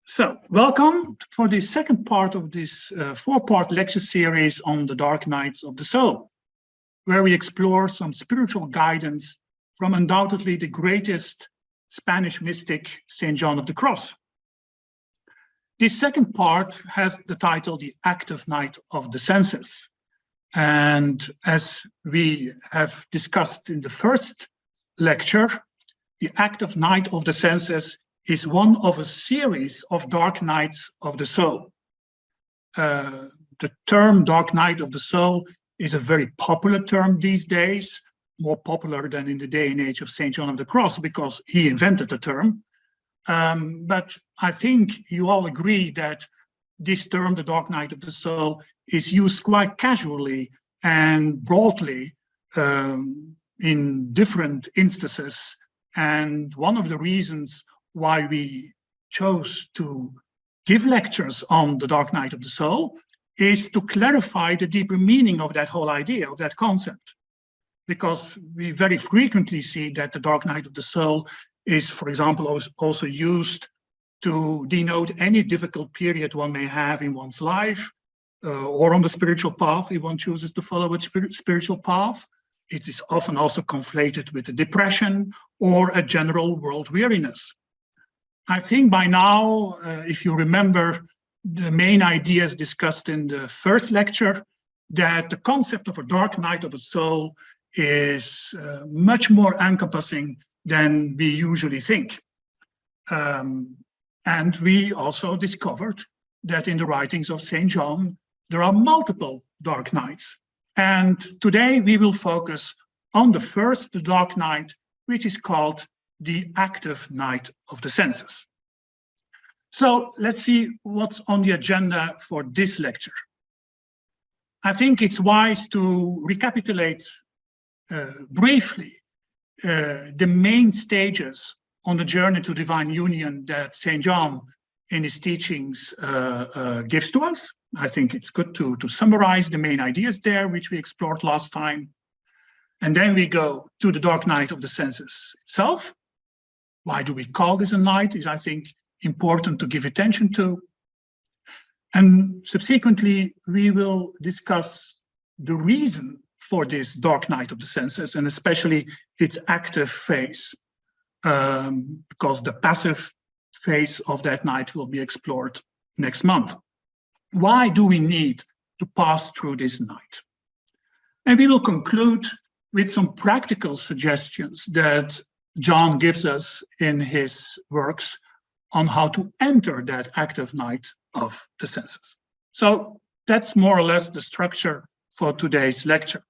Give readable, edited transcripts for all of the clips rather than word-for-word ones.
So, welcome for the second part of this four-part lecture series on the dark nights of the soul, where we explore some spiritual guidance from undoubtedly the greatest Spanish mystic, Saint John of the Cross. This second part has the title, The Active Night of the Senses. And as we have discussed in the first lecture, the active night of the senses is one of a series of dark nights of the soul. The term dark night of the soul is a very popular term these days, more popular than in the day and age of St. John of the Cross, because he invented the term. But I think you all agree that this term, the dark night of the soul, is used quite casually and broadly in different instances. And one of the reasons why we chose to give lectures on the dark night of the soul is to clarify the deeper meaning of that whole idea, of that concept. Because we very frequently see that the dark night of the soul is, for example, also used to denote any difficult period one may have in one's life, or on the spiritual path if one chooses to follow a spiritual path. It is often also conflated with a depression or a general world weariness. I think by now, if you remember the main ideas discussed in the first lecture, that the concept of a dark night of a soul is much more encompassing than we usually think. And we also discovered that in the writings of St. John, there are multiple dark nights. And today we will focus on the first dark night, which is called the active night of the senses. So let's see what's on the agenda for this lecture. I think it's wise to recapitulate briefly the main stages on the journey to divine union that St. John in his teachings gives to us. I think it's good to summarize the main ideas there, which we explored last time. And then we go to the dark night of the senses itself. Why do we call this a night is, I think, important to give attention to. And subsequently, we will discuss the reason for this dark night of the senses, and especially its active phase, because the passive phase of that night will be explored next month. Why do we need to pass through this night? And we will conclude with some practical suggestions that John gives us in his works on how to enter that active night of the senses. So that's more or less the structure for today's lecture.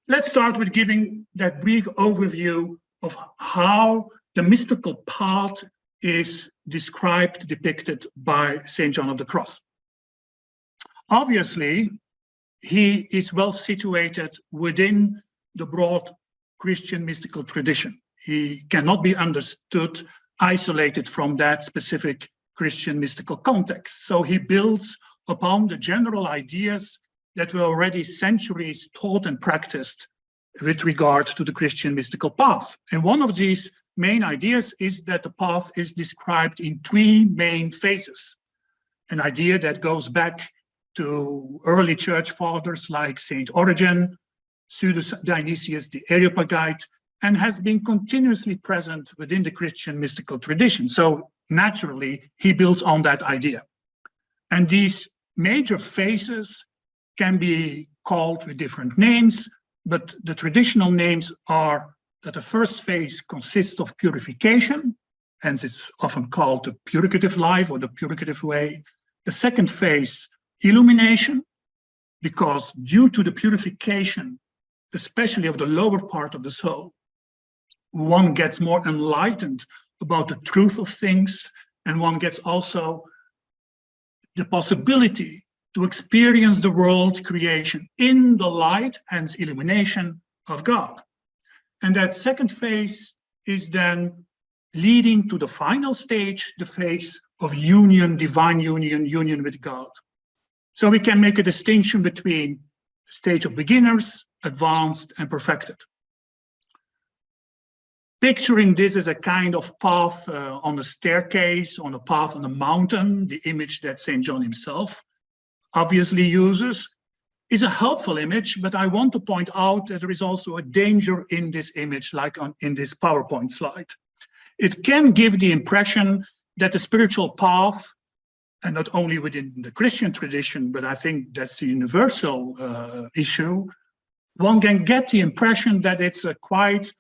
Let's start with giving that brief overview of how the mystical path is described, depicted by St. John of the Cross. Obviously, he is well situated within the broad Christian mystical tradition. He cannot be understood isolated from that specific Christian mystical context. So he builds upon the general ideas that were already centuries taught and practiced with regard to the Christian mystical path. And one of these main ideas is that the path is described in three main phases. An idea that goes back to early church fathers like Saint Origen, Pseudo-Dionysius the Areopagite, and has been continuously present within the Christian mystical tradition. So naturally, he builds on that idea. And these major phases can be called with different names, but the traditional names are that the first phase consists of purification, hence it's often called the purgative life or the purgative way. The second phase, illumination, because due to the purification, especially of the lower part of the soul, one gets more enlightened about the truth of things, and one gets also the possibility to experience the world creation in the light, hence illumination, of God. And that second phase is then leading to the final stage, the phase of union, divine union, union with God. So we can make a distinction between the stage of beginners, advanced, and perfected. picturing this as a kind of path on a staircase, on a path on a mountain, the image that St. John himself obviously uses, is a helpful image, but I want to point out that there is also a danger in this image, like in this PowerPoint slide. It can give the impression that the spiritual path, and not only within the Christian tradition, but I think that's a universal issue, one can get the impression that it's a quite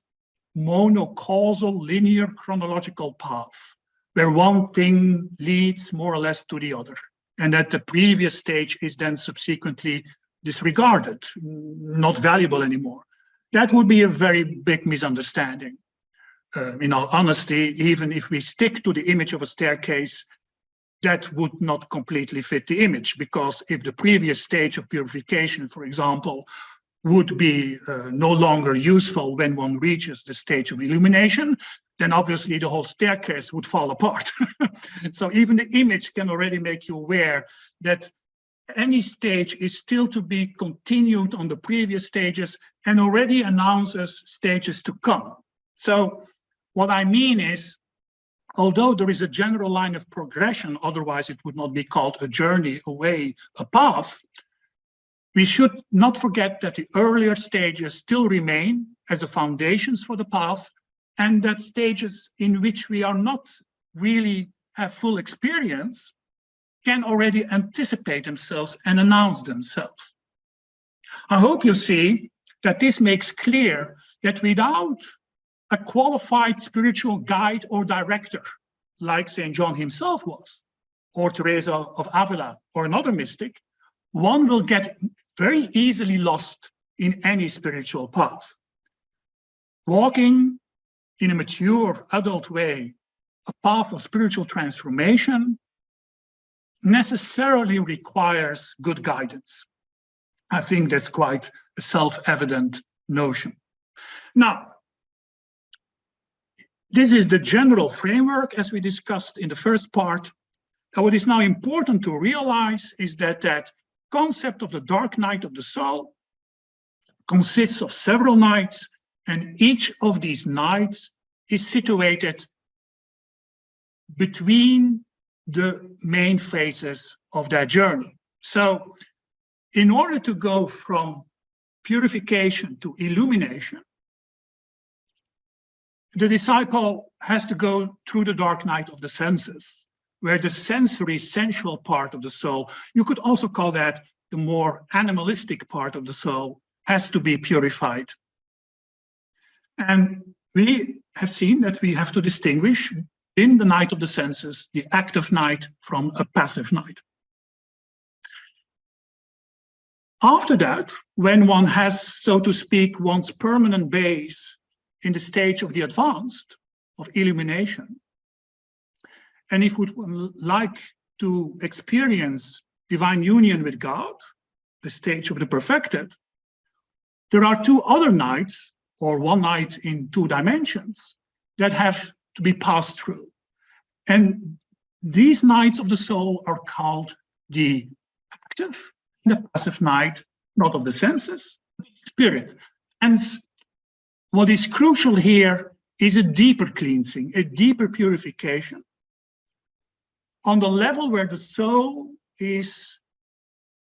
monocausal, linear, chronological path, where one thing leads more or less to the other, and that the previous stage is then subsequently disregarded, not valuable anymore. That would be a very big misunderstanding. In all honesty, even if we stick to the image of a staircase, that would not completely fit the image, because if the previous stage of purification, for example, would be no longer useful when one reaches the stage of illumination, then obviously the whole staircase would fall apart. So even the image can already make you aware that any stage is still to be continued on the previous stages and already announces stages to come. So what I mean is, although there is a general line of progression, otherwise it would not be called a journey, a way, a path, we should not forget that the earlier stages still remain as the foundations for the path, and that stages in which we are not really have full experience can already anticipate themselves and announce themselves. I hope you see that this makes clear that without a qualified spiritual guide or director, like St. John himself was, or Teresa of Avila, or another mystic, one will get very easily lost in any spiritual path. Walking in a mature adult way, a path of spiritual transformation, necessarily requires good guidance. I think that's quite a self-evident notion. Now, this is the general framework as we discussed in the first part. And what is now important to realize is that that concept of the dark night of the soul consists of several nights, and each of these nights is situated between the main phases of that journey. So in order to go from purification to illumination, the disciple has to go through the dark night of the senses, where the sensory sensual part of the soul, you could also call that the more animalistic part of the soul, has to be purified. And we have seen that we have to distinguish in the night of the senses, the active night from a passive night. After that, when one has, so to speak, one's permanent base in the stage of the advanced, of illumination, and if we would like to experience divine union with God, the stage of the perfected, there are two other nights, or one night in two dimensions, that have to be passed through. And these nights of the soul are called the active and the passive night, not of the senses, but the spirit. And what is crucial here is a deeper cleansing, a deeper purification, on the level where the soul is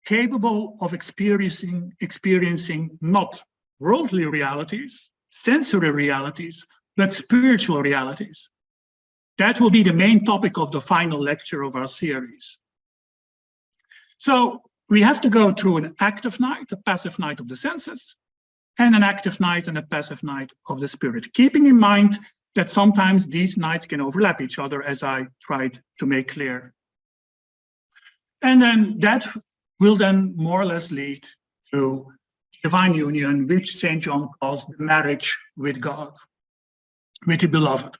capable of experiencing not worldly realities, sensory realities, but spiritual realities. That will be the main topic of the final lecture of our series. So we have to go through an active night, a passive night of the senses, and an active night and a passive night of the spirit, keeping in mind that sometimes these nights can overlap each other, as I tried to make clear. And then that will then more or less lead to divine union, which St. John calls the marriage with God, with the beloved.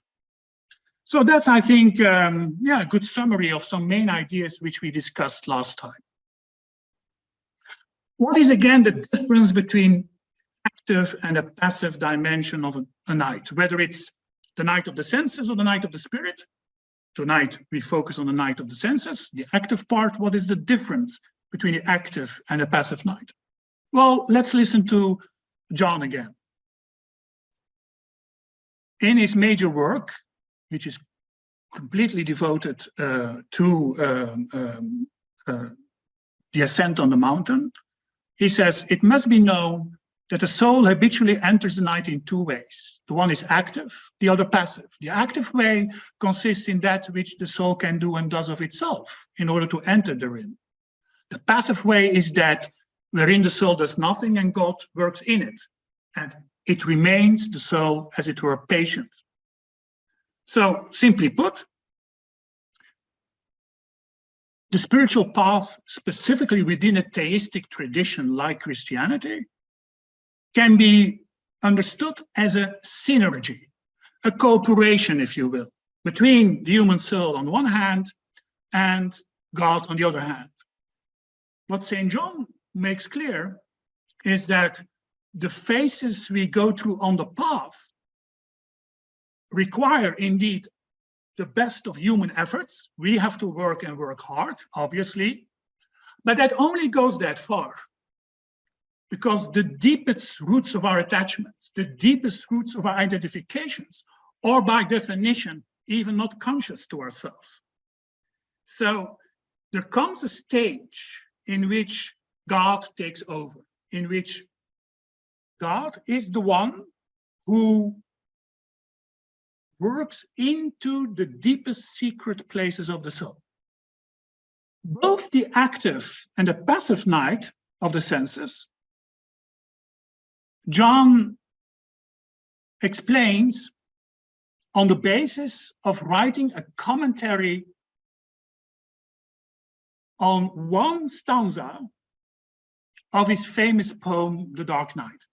So that's, I think, a good summary of some main ideas which we discussed last time. What is again the difference between active and a passive dimension of a night, whether it's the night of the senses or the night of the spirit? Tonight we focus on the night of the senses, the active part. What is the difference between the active and a passive night? Well, let's listen to John again. in his major work, which is completely devoted to the ascent on the mountain, he says, it must be known that the soul habitually enters the night in two ways. The one is active, the other passive. The active way consists in that which the soul can do and does of itself in order to enter therein. The passive way is that wherein the soul does nothing and God works in it. And it remains, the soul, as it were, patient. So, simply put, the spiritual path, specifically within a theistic tradition like Christianity, can be understood as a synergy, a cooperation, if you will, between the human soul on the one hand and God on the other hand. What St. John makes clear is that the phases we go through on the path require indeed the best of human efforts. We have to work and work hard, obviously, but that only goes that far. Because the deepest roots of our attachments, the deepest roots of our identifications, are by definition even not conscious to ourselves. So there comes a stage in which God takes over, in which God is the one who works into the deepest secret places of the soul. Both the active and the passive night of the senses, John explains on the basis of writing a commentary on one stanza of his famous poem, The Dark Night.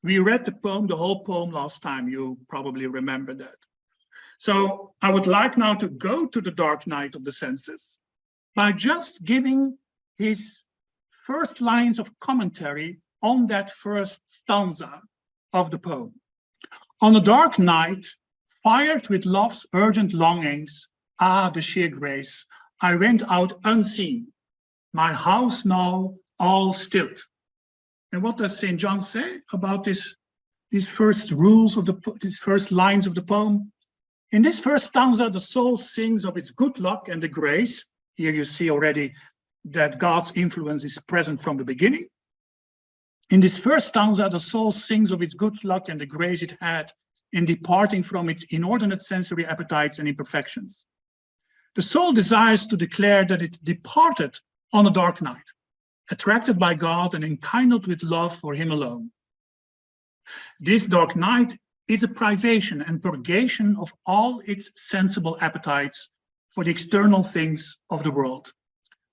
We read the poem, the whole poem last time, you probably remember that. So I would like now to go to The Dark Night of the Senses by just giving his first lines of commentary on that first stanza of the poem. On a dark night, fired with love's urgent longings, the sheer grace, I went out unseen, my house now all stilled. And what does St. John say about these first rules of these first lines of the poem? In this first stanza, the soul sings of its good luck and the grace. Here you see already that God's influence is present from the beginning. In this first stanza, the soul sings of its good luck and the grace it had in departing from its inordinate sensory appetites and imperfections. The soul desires to declare that it departed on a dark night, attracted by God and enkindled with love for him alone. This dark night is a privation and purgation of all its sensible appetites for the external things of the world,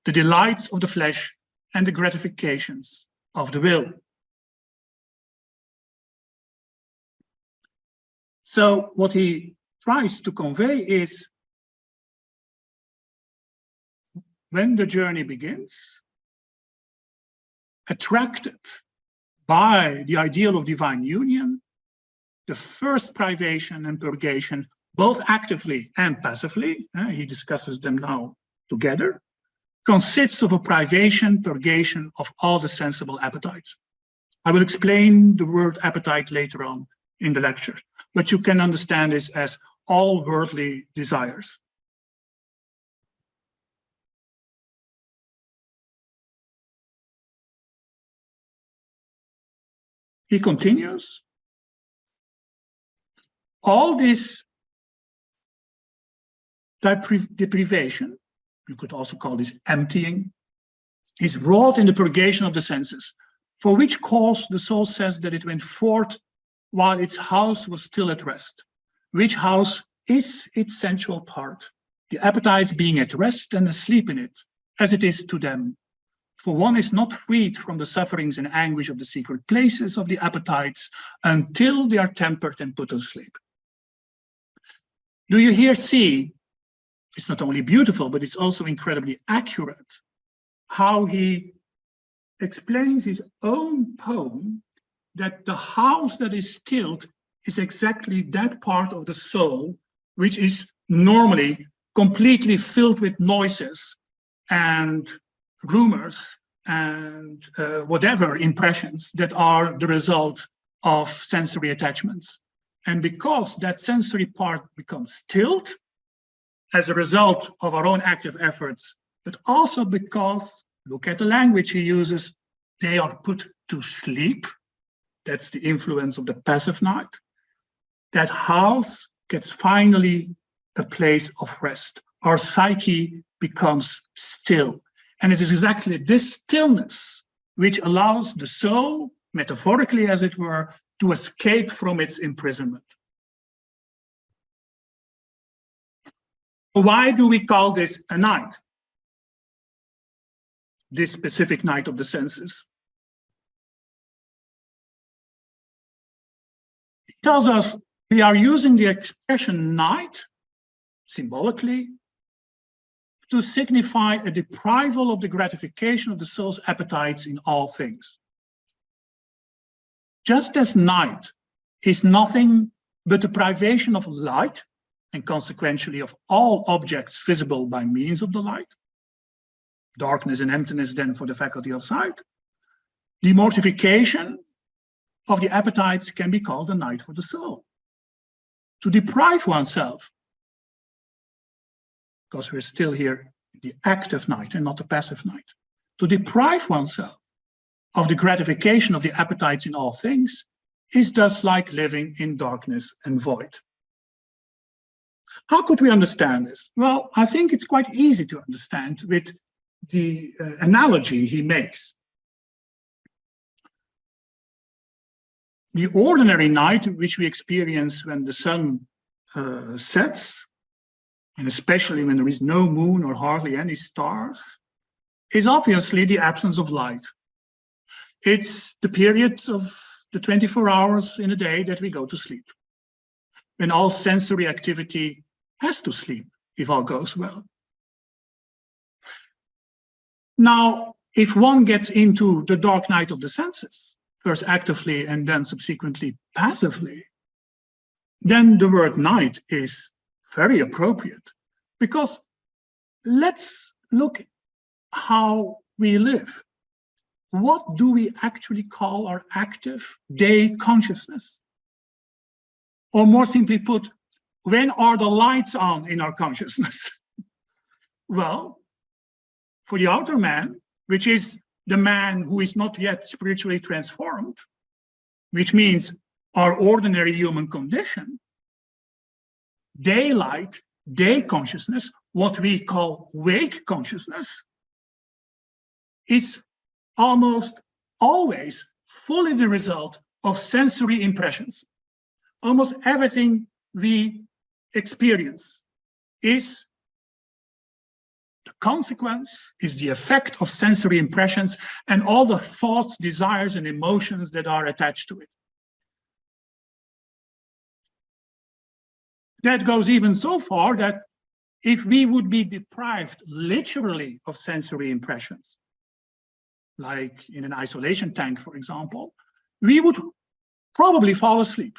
the delights of the flesh and the gratifications of the will. So what he tries to convey is, when the journey begins, attracted by the ideal of divine union, the first privation and purgation, both actively and passively, he discusses them now together, consists of a privation, purgation of all the sensible appetites. I will explain the word appetite later on in the lecture, but you can understand this as all worldly desires. He continues, all this deprivation, you could also call this emptying, is wrought in the purgation of the senses, for which cause the soul says that it went forth while its house was still at rest, which house is its sensual part, the appetites being at rest and asleep in it, as it is to them. For one is not freed from the sufferings and anguish of the secret places of the appetites until they are tempered and put to sleep. Do you here see, it's not only beautiful, but it's also incredibly accurate, how he explains his own poem, that the house that is stilled is exactly that part of the soul which is normally completely filled with noises and rumors and whatever impressions that are the result of sensory attachments. And because that sensory part becomes stilled as a result of our own active efforts, but also because, look at the language he uses, they are put to sleep. That's the influence of the passive night. That house gets finally a place of rest. Our psyche becomes still. And it is exactly this stillness which allows the soul, metaphorically as it were, to escape from its imprisonment. Why do we call this a night? This specific night of the senses. It tells us we are using the expression night, symbolically, to signify a deprival of the gratification of the soul's appetites in all things. Just as night is nothing but the privation of light, and consequently of all objects visible by means of the light, darkness and emptiness then for the faculty of sight, the mortification of the appetites can be called a night for the soul. To deprive oneself, because we're still here in the active night and not the passive night, to deprive oneself of the gratification of the appetites in all things is thus like living in darkness and void. How could we understand this? Well, I think it's quite easy to understand with the analogy he makes. The ordinary night which we experience when the sun sets, and especially when there is no moon or hardly any stars, is obviously the absence of light. It's the period of the 24 hours in a day that we go to sleep, when all sensory activity has to sleep, if all goes well. Now, if one gets into the dark night of the senses, first actively and then subsequently passively, then the word night is very appropriate, because let's look how we live. What do we actually call our active day consciousness? Or more simply put, when are the lights on in our consciousness? Well, for the outer man, which is the man who is not yet spiritually transformed, which means our ordinary human condition, daylight, day consciousness, what we call wake consciousness, is almost always fully the result of sensory impressions. Almost everything we experience is the consequence, is the effect of sensory impressions and all the thoughts, desires, and emotions that are attached to it. That goes even so far that if we would be deprived literally of sensory impressions, like in an isolation tank, for example, we would probably fall asleep.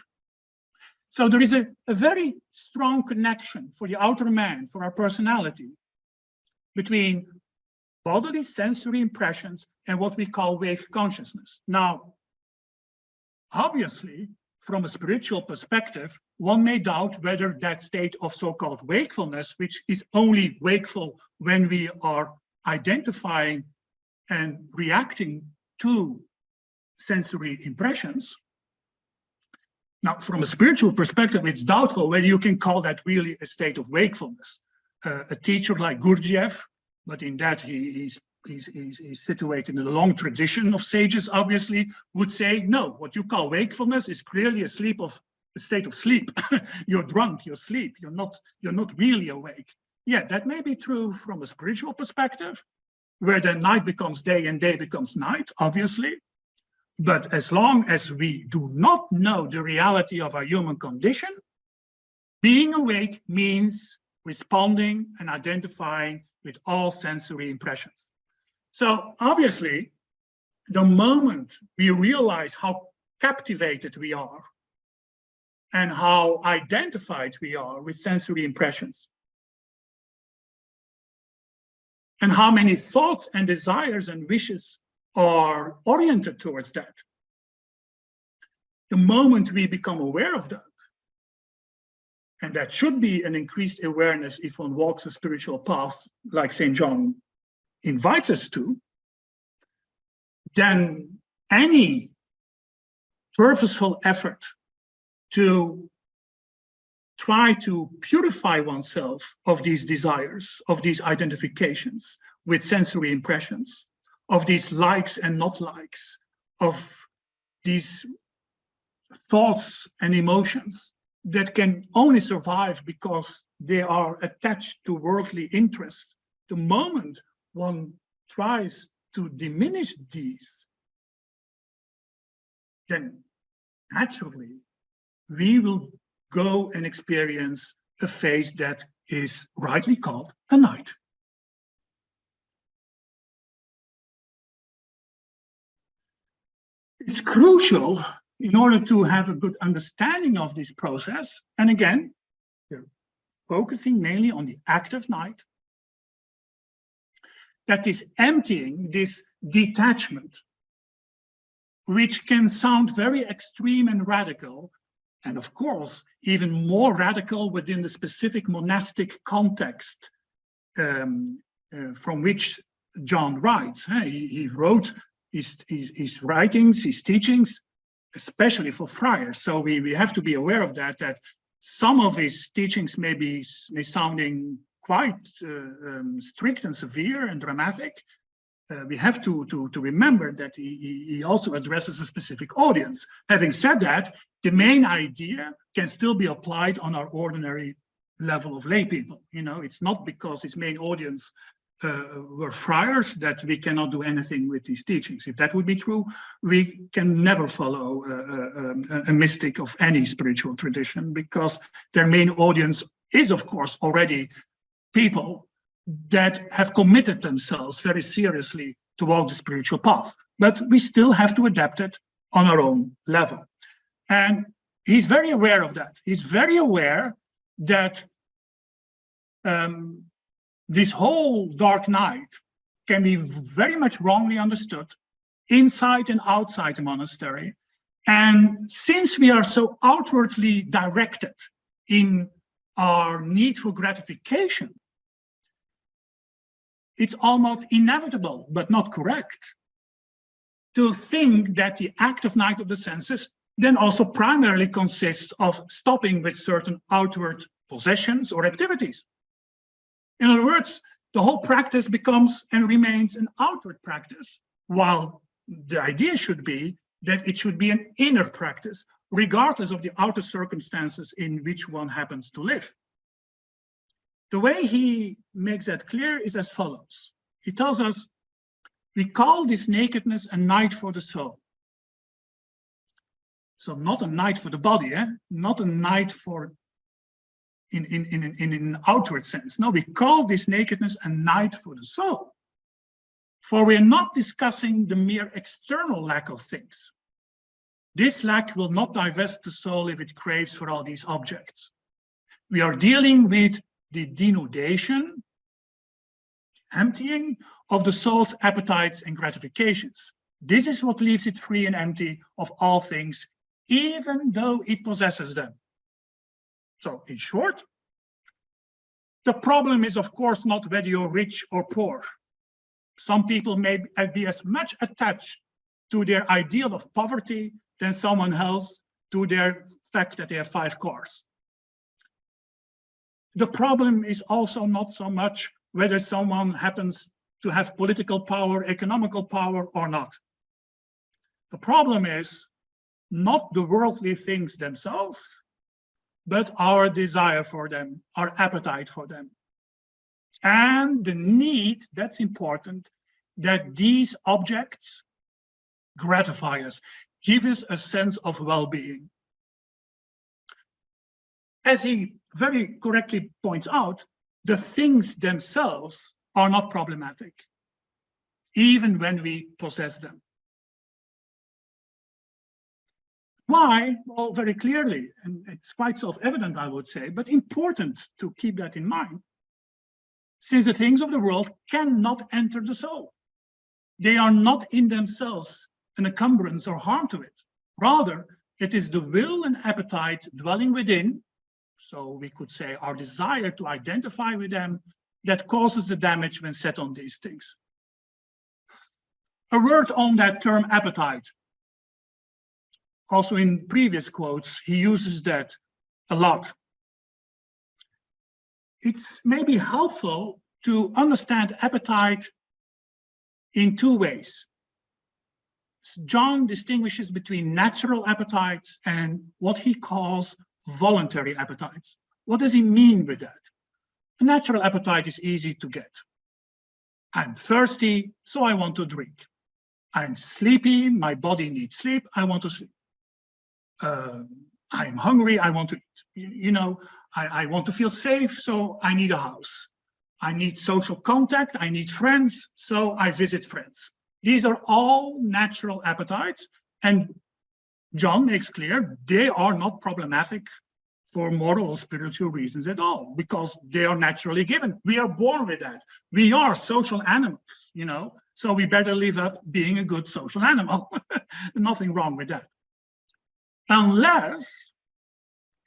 So there is a very strong connection for the outer man, for our personality, between bodily sensory impressions and what we call wake consciousness. Now, obviously, from a spiritual perspective, one may doubt whether that state of so-called wakefulness, which is only wakeful when we are identifying and reacting to sensory impressions. Now, from a spiritual perspective, it's doubtful whether you can call that really a state of wakefulness. A teacher like Gurdjieff, but in that he's situated in a long tradition of sages, obviously, would say, no, what you call wakefulness is clearly a state of sleep. You're drunk, you're asleep, you're not really awake. Yeah, that may be true from a spiritual perspective, where the night becomes day and day becomes night, obviously. But as long as we do not know the reality of our human condition, being awake means responding and identifying with all sensory impressions. So obviously, the moment we realize how captivated we are and how identified we are with sensory impressions, and how many thoughts and desires and wishes are oriented towards that, the moment we become aware of that, and that should be an increased awareness if one walks a spiritual path like St. John invites us to, then any purposeful effort to try to purify oneself of these desires, of these identifications with sensory impressions, of these likes and not likes, of these thoughts and emotions that can only survive because they are attached to worldly interest. The moment one tries to diminish these, then naturally we will go and experience a phase that is rightly called a night. It's crucial in order to have a good understanding of this process. And again, we're focusing mainly on the active night, that is emptying, this detachment, which can sound very extreme and radical, and of course, even more radical within the specific monastic context from which John writes. He wrote his writings, his teachings, especially for friars. So we have to be aware of that, that some of his teachings may sounding quite strict and severe and dramatic. We have to remember that he also addresses a specific audience. Having said that, the main idea can still be applied on our ordinary level of lay people. You know, it's not because his main audience were friars that we cannot do anything with these teachings. If that would be true, we can never follow a mystic of any spiritual tradition, because their main audience is, of course, already people that have committed themselves very seriously to walk the spiritual path. But we still have to adapt it on our own level. And he's very aware of that. He's very aware that this whole dark night can be very much wrongly understood inside and outside the monastery. And since we are so outwardly directed in our need for gratification, it's almost inevitable, but not correct, to think that the active night of the senses then also primarily consists of stopping with certain outward possessions or activities. In other words, the whole practice becomes and remains an outward practice, while the idea should be that it should be an inner practice, regardless of the outer circumstances in which one happens to live. The way he makes that clear is as follows. He tells us, we call this nakedness a night for the soul. So not a night for the body, not a night for in an outward sense. No, we call this nakedness a night for the soul. For we are not discussing the mere external lack of things. This lack will not divest the soul if it craves for all these objects. We are dealing with the denudation, emptying of the soul's appetites and gratifications. This is what leaves it free and empty of all things, even though it possesses them. So, in short, the problem is, of course, not whether you're rich or poor. Some people may be as much attached to their ideal of poverty than someone else to their fact that they have 5 cars. The problem is also not so much whether someone happens to have political power, economical power, or not. The problem is not the worldly things themselves, but our desire for them, our appetite for them. And the need, that's important, that these objects gratify us, give us a sense of well-being. As he very correctly points out, the things themselves are not problematic, even when we possess them. Why? Well, very clearly, and it's quite self-evident, I would say, but important to keep that in mind, since the things of the world cannot enter the soul. They are not in themselves an encumbrance or harm to it. Rather, it is the will and appetite dwelling within, So we could say our desire to identify with them, that causes the damage when set on these things. A word on that term appetite. Also in previous quotes, he uses that a lot. It's maybe helpful to understand appetite in two ways. John distinguishes between natural appetites and what he calls voluntary appetites. What does he mean with that? A natural appetite is easy to get. I'm thirsty, so I want to drink. I'm sleepy, my body needs sleep, I want to sleep. I'm hungry, I want to eat. You know, I want to feel safe, so I need a house. I need social contact, I need friends, so I visit friends. These are all natural appetites, and John makes clear they are not problematic for moral or spiritual reasons at all, because they are naturally given. We are born with that. We are social animals, you know, so we better live up being a good social animal. Nothing wrong with that. Unless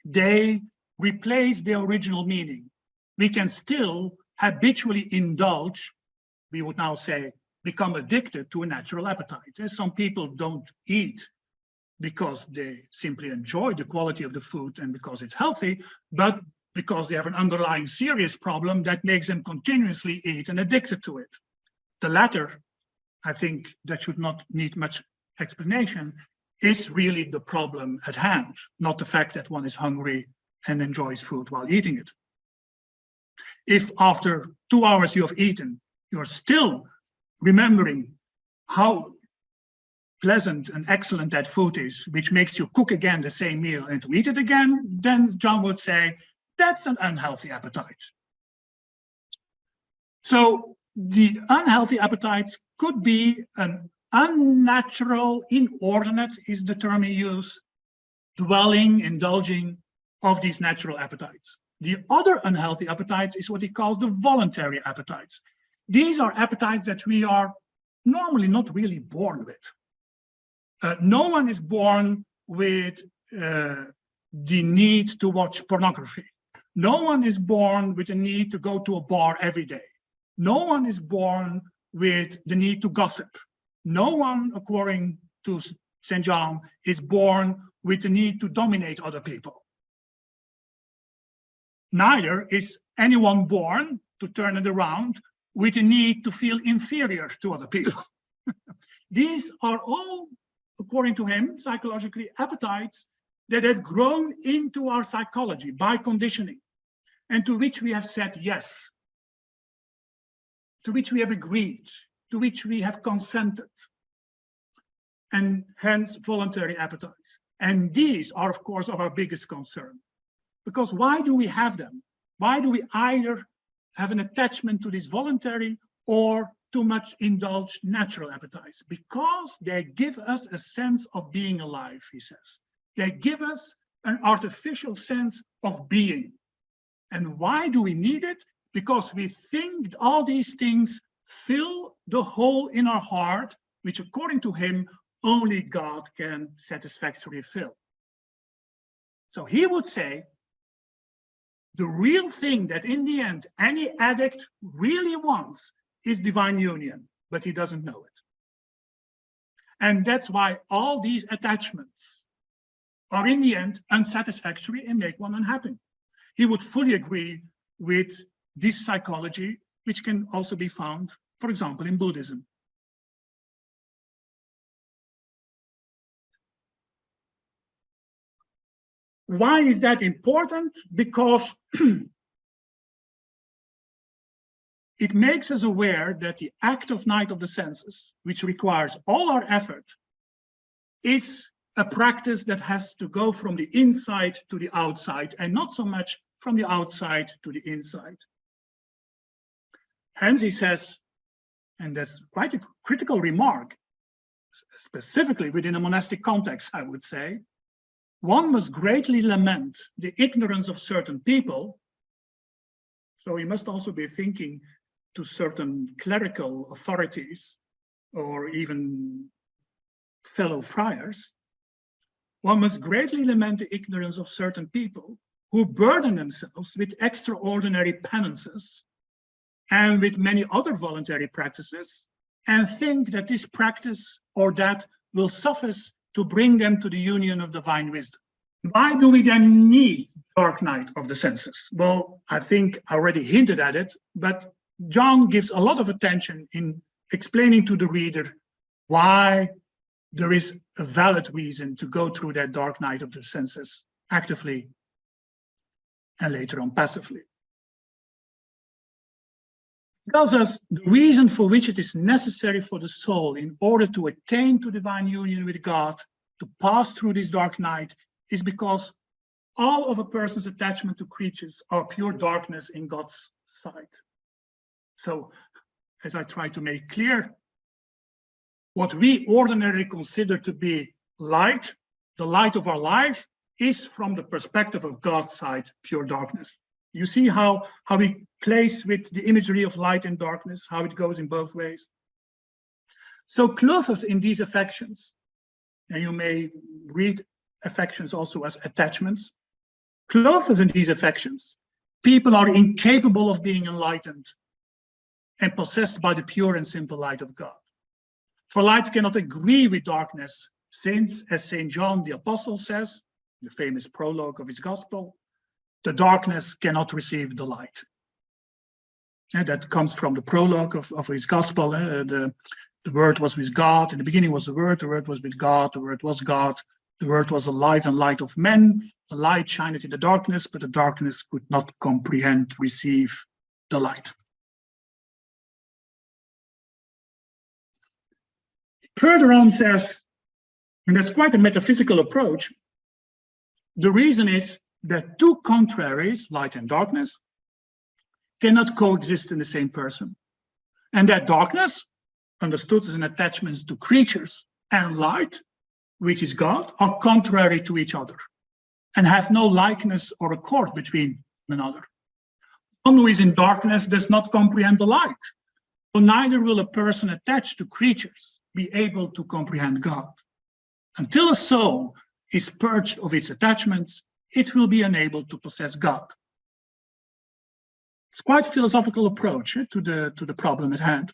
they replace the original meaning. We can still habitually indulge, we would now say, become addicted to a natural appetite. Some people don't eat because they simply enjoy the quality of the food and because it's healthy, but because they have an underlying serious problem that makes them continuously eat and addicted to it. The latter, I think that should not need much explanation, is really the problem at hand, not the fact that one is hungry and enjoys food while eating it. If after 2 hours you have eaten, you're still remembering how pleasant and excellent that food is, which makes you cook again the same meal and to eat it again, then John would say that's an unhealthy appetite. So the unhealthy appetites could be an unnatural, inordinate is the term he used, dwelling, indulging of these natural appetites. The other unhealthy appetites is what he calls the voluntary appetites. These are appetites that we are normally not really born with. No one is born with the need to watch pornography. No one is born with the need to go to a bar every day. No one is born with the need to gossip. No one, according to St. John, is born with the need to dominate other people. Neither is anyone born, to turn it around, with the need to feel inferior to other people. These are all, according to him, psychologically appetites that have grown into our psychology by conditioning, and to which we have said yes, to which we have agreed, to which we have consented, and hence voluntary appetites. And these are, of course, our biggest concern. Because why do we have them? Why do we either have an attachment to this voluntary or too much indulged natural appetites? Because they give us a sense of being alive, he says. They give us an artificial sense of being. And why do we need it? Because we think all these things fill the hole in our heart, which according to him, only God can satisfactorily fill. So he would say, the real thing that in the end any addict really wants is divine union, but he doesn't know it. And that's why all these attachments are in the end unsatisfactory and make one unhappy. He would fully agree with this psychology, which can also be found, for example, in Buddhism. Why is that important? Because it makes us aware that the active night of the senses, which requires all our effort, is a practice that has to go from the inside to the outside and not so much from the outside to the inside. Hence he says, and that's quite a critical remark, specifically within a monastic context, I would say, one must greatly lament the ignorance of certain people. So we must also be thinking to certain clerical authorities or even fellow friars. One must greatly lament the ignorance of certain people who burden themselves with extraordinary penances and with many other voluntary practices, and think that this practice or that will suffice to bring them to the union of divine wisdom. Why do we then need dark night of the senses? Well, I think I already hinted at it, but John gives a lot of attention in explaining to the reader why there is a valid reason to go through that dark night of the senses actively and later on passively. He tells us the reason for which it is necessary for the soul in order to attain to divine union with God, to pass through this dark night, is because all of a person's attachment to creatures are pure darkness in God's sight. So, as I try to make clear, what we ordinarily consider to be light, the light of our life, is from the perspective of God's side, pure darkness. You see how we place with the imagery of light and darkness, how it goes in both ways. So clothed in these affections, and you may read affections also as attachments, clothed in these affections, people are incapable of being enlightened and possessed by the pure and simple light of God. For light cannot agree with darkness, since, as St. John the Apostle says, the famous prologue of his gospel, the darkness cannot receive the light. And that comes from the prologue of his gospel. The word was with God. In the beginning was the word was with God, the word was God, the word was alive and light of men. The light shined in the darkness, but the darkness could not comprehend, receive the light. Further on says, and that's quite a metaphysical approach, the reason is that two contraries, light and darkness, cannot coexist in the same person. And that darkness, understood as an attachment to creatures, and light, which is God, are contrary to each other and have no likeness or accord between one another. One who is in darkness does not comprehend the light, so neither will a person attached to creatures be able to comprehend God. Until a soul is purged of its attachments, it will be unable to possess God. It's quite a philosophical approach to the problem at hand.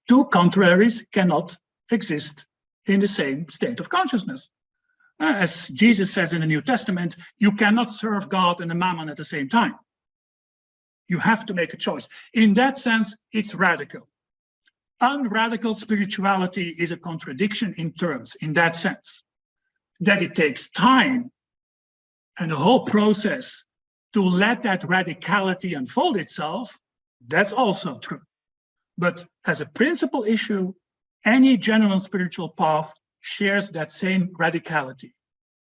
Two contraries cannot exist in the same state of consciousness. As Jesus says in the New Testament, you cannot serve God and the mammon at the same time. You have to make a choice. In that sense, it's radical. Unradical spirituality is a contradiction in terms, in that sense, that it takes time and the whole process to let that radicality unfold itself. That's also true. But as a principal issue, any genuine spiritual path shares that same radicality.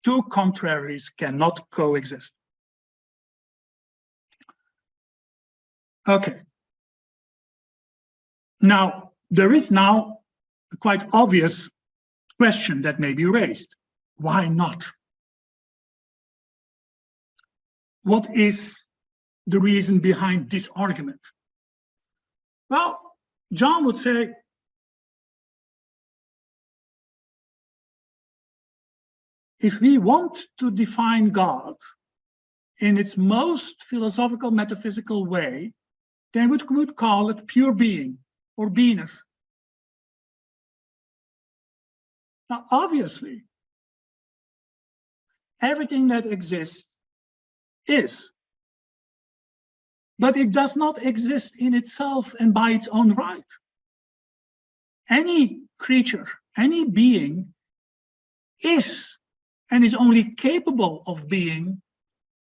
Two contraries cannot coexist. Okay. Now, there is now a quite obvious question that may be raised. Why not? What is the reason behind this argument? Well, John would say, if we want to define God in its most philosophical, metaphysical way, then we would call it pure being or beingness. Now, obviously, everything that exists is, but it does not exist in itself and by its own right. Any creature, any being is and is only capable of being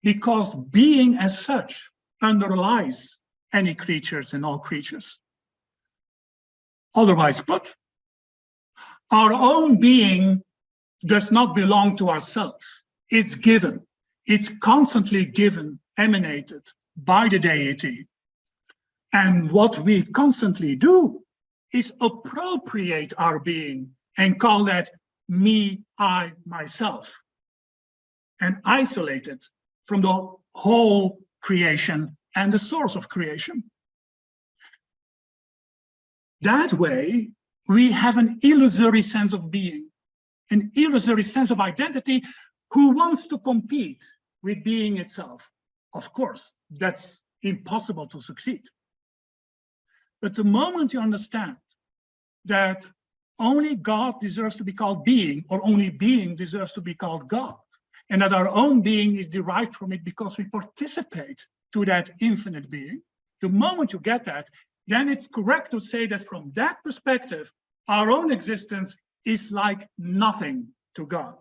because being as such underlies any creatures and all creatures. Otherwise put, our own being does not belong to ourselves. It's given. It's constantly given, emanated by the deity. And what we constantly do is appropriate our being and call that me, I, myself, and isolate it from the whole creation and the source of creation. That way, we have an illusory sense of being, an illusory sense of identity who wants to compete with being itself. Of course, that's impossible to succeed. But the moment you understand that only God deserves to be called being, or only being deserves to be called God, and that our own being is derived from it because we participate to that infinite being, the moment you get that, then it's correct to say that from that perspective, our own existence is like nothing to God.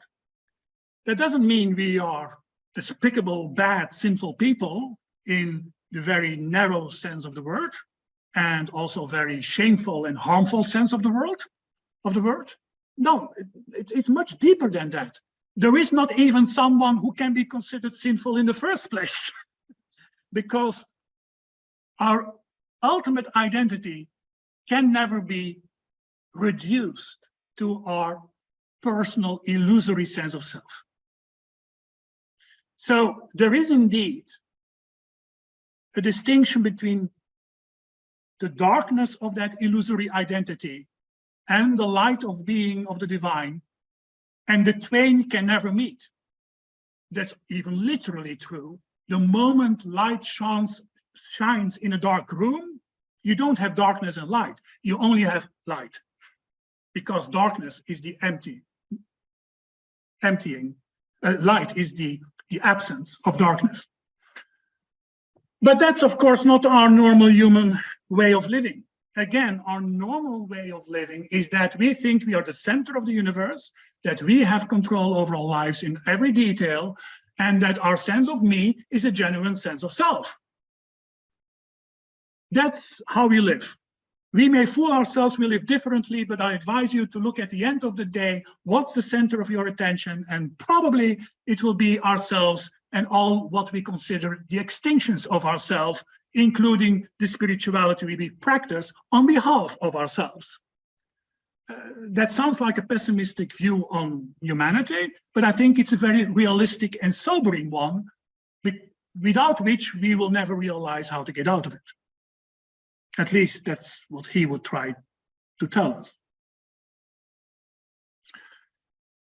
That doesn't mean we are despicable, bad, sinful people in the very narrow sense of the word, and also very shameful and harmful sense of the word. No, it's much deeper than that. There is not even someone who can be considered sinful in the first place, because our ultimate identity can never be reduced to our personal illusory sense of self. So there is indeed a distinction between the darkness of that illusory identity and the light of being of the divine, and the twain can never meet. That's even literally true. The moment light shines in a dark room, you don't have darkness and light, you only have light, because darkness is the emptying. Light is the absence of darkness. But that's, of course, not our normal human way of living. Again, our normal way of living is that we think we are the center of the universe, that we have control over our lives in every detail, and that our sense of me is a genuine sense of self. That's how we live. We may fool ourselves, we live differently, but I advise you to look at the end of the day, what's the center of your attention, and probably it will be ourselves and all what we consider the extinctions of ourselves, including the spirituality we practice on behalf of ourselves. That sounds like a pessimistic view on humanity, but I think it's a very realistic and sobering one, without which we will never realize how to get out of it. At least that's what he would try to tell us.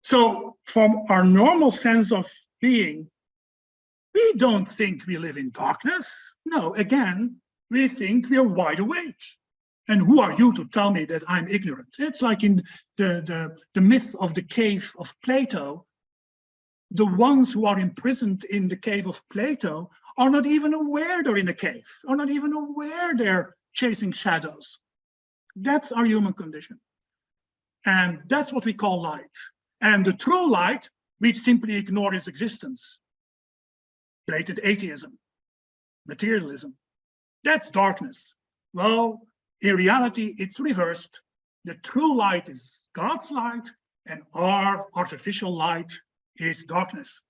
So from our normal sense of being, we don't think we live in darkness. No, again, we think we are wide awake. And who are you to tell me that I'm ignorant? It's like in the myth of the cave of Plato. The ones who are imprisoned in the cave of Plato are not even aware they're in a cave, are not even aware they're chasing shadows. That's our human condition. And that's what we call light. And the true light, we simply ignore its existence. Blatant atheism, materialism, that's darkness. Well, in reality, it's reversed. The true light is God's light, and our artificial light is darkness.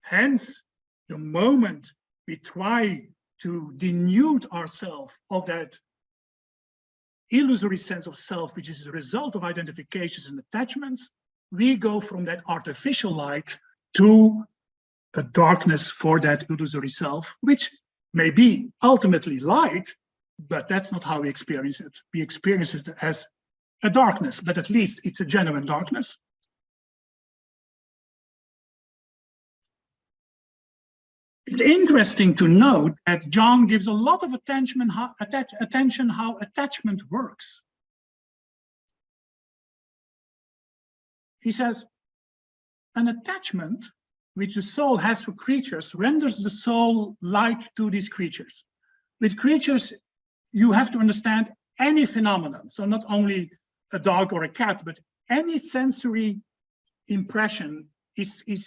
Hence, the moment we try to denude ourselves of that illusory sense of self, which is the result of identifications and attachments, we go from that artificial light to a darkness for that illusory self, which may be ultimately light, but that's not how we experience it. We experience it as a darkness, but at least it's a genuine darkness. It's interesting to note that John gives a lot of attention how attachment works. He says, an attachment which the soul has for creatures renders the soul like to these creatures. With creatures, you have to understand any phenomenon. So not only a dog or a cat, but any sensory impression it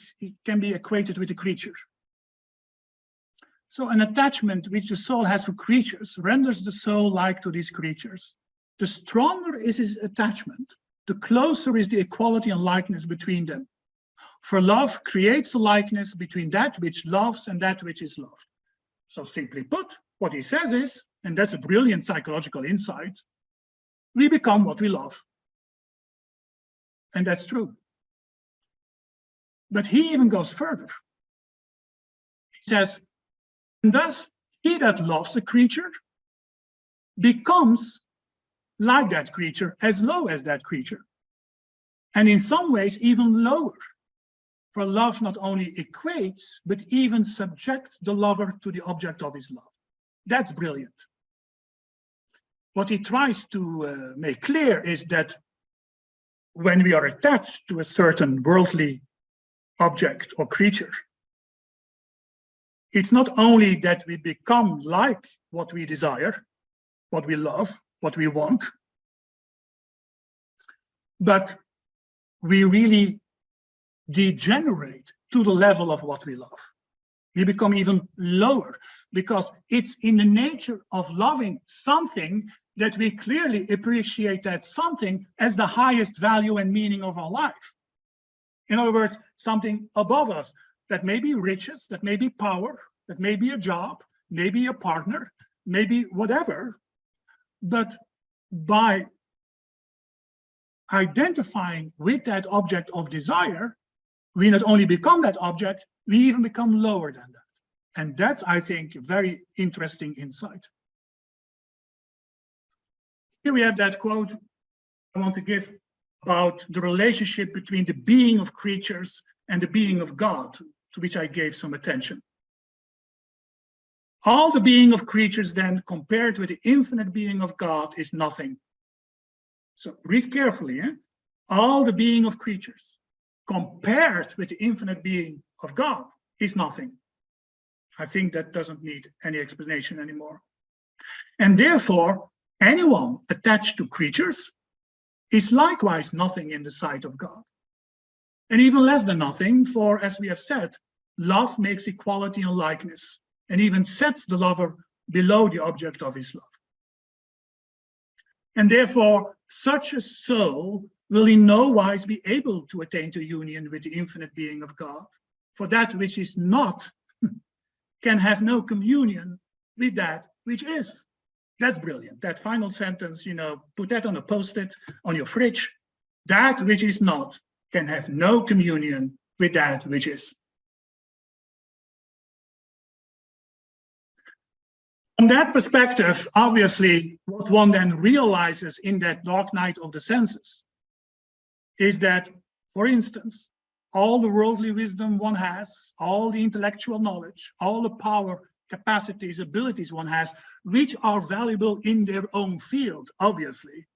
can be equated with a creature. So an attachment which the soul has for creatures renders the soul like to these creatures. The stronger is his attachment, the closer is the equality and likeness between them. For love creates a likeness between that which loves and that which is loved. So simply put, what he says is, and that's a brilliant psychological insight, we become what we love. And that's true. But he even goes further. He says, and thus he that loves a creature becomes like that creature, as low as that creature. And in some ways, even lower. For love not only equates, but even subjects the lover to the object of his love. That's brilliant. What he tries to make clear is that when we are attached to a certain worldly object or creature, it's not only that we become like what we desire, what we love, what we want, but we really degenerate to the level of what we love. We become even lower because it's in the nature of loving something that we clearly appreciate that something as the highest value and meaning of our life. In other words, something above us that may be riches, that may be power, that may be a job, maybe a partner, maybe whatever. But by identifying with that object of desire, we not only become that object, we even become lower than that. And that's, I think, a very interesting insight. Here we have that quote I want to give about the relationship between the being of creatures and the being of God, to which I gave some attention. All the being of creatures then, compared with the infinite being of God, is nothing. So read carefully, eh? All the being of creatures, compared with the infinite being of God, is nothing. I think that doesn't need any explanation anymore. And therefore, anyone attached to creatures is likewise nothing in the sight of God. And even less than nothing, for as we have said, love makes equality and likeness, and even sets the lover below the object of his love. And therefore, such a soul will in no wise be able to attain to union with the infinite being of God. For that which is not can have no communion with that which is. That's brilliant. That final sentence, put that on a post-it on your fridge. That which is not can have no communion with that which is. From that perspective, obviously, what one then realizes in that dark night of the senses is that, for instance, all the worldly wisdom one has, all the intellectual knowledge, all the power, capacities, abilities one has, which are valuable in their own field, obviously,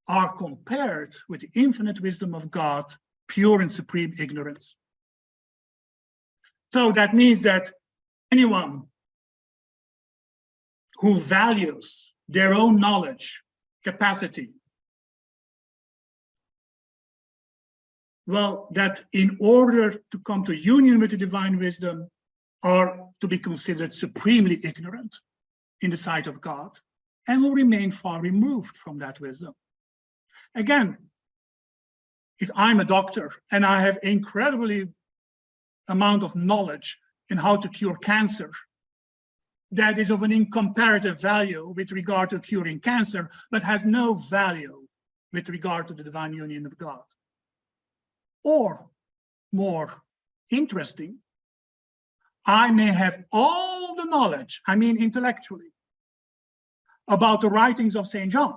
are compared with the infinite wisdom of God, pure and supreme ignorance. So that means that anyone who values their own knowledge, capacity, well, that in order to come to union with the divine wisdom are to be considered supremely ignorant in the sight of God and will remain far removed from that wisdom. Again, if I'm a doctor and I have incredibly amount of knowledge in how to cure cancer, that is of an incomparative value with regard to curing cancer, but has no value with regard to the divine union of God. Or, more interesting, I may have all the knowledge, I mean intellectually, about the writings of St. John.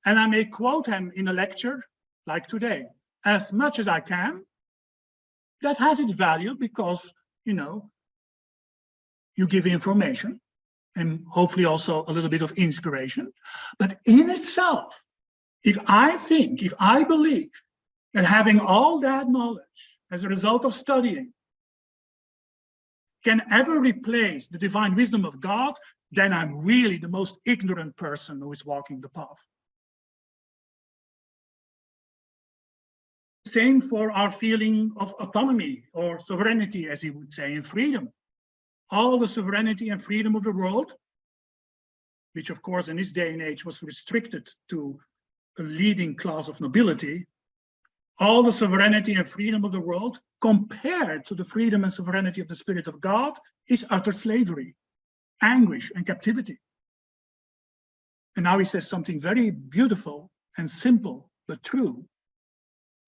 And I may quote him in a lecture, like today, as much as I can. That has its value because, you give information and hopefully also a little bit of inspiration. But in itself, if I believe that having all that knowledge as a result of studying can ever replace the divine wisdom of God, then I'm really the most ignorant person who is walking the path. Same for our feeling of autonomy or sovereignty, as he would say, and freedom. All the sovereignty and freedom of the world, which of course in this day and age was restricted to a leading class of nobility, all the sovereignty and freedom of the world compared to the freedom and sovereignty of the Spirit of God is utter slavery, anguish, and captivity. And now he says something very beautiful and simple, but true.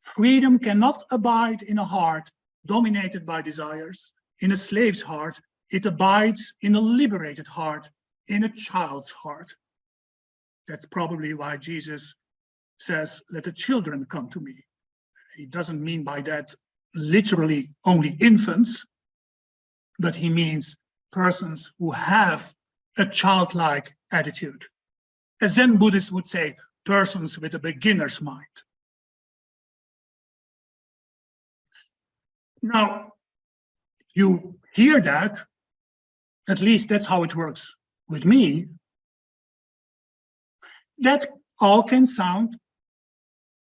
Freedom cannot abide in a heart dominated by desires. In a slave's heart, it abides in a liberated heart, in a child's heart. That's probably why Jesus says, let the children come to me. he doesn't mean by that literally only infants, but he means persons who have a childlike attitude. A Zen Buddhist would say, persons with a beginner's mind. Now, you hear that, at least that's how it works with me, that all can sound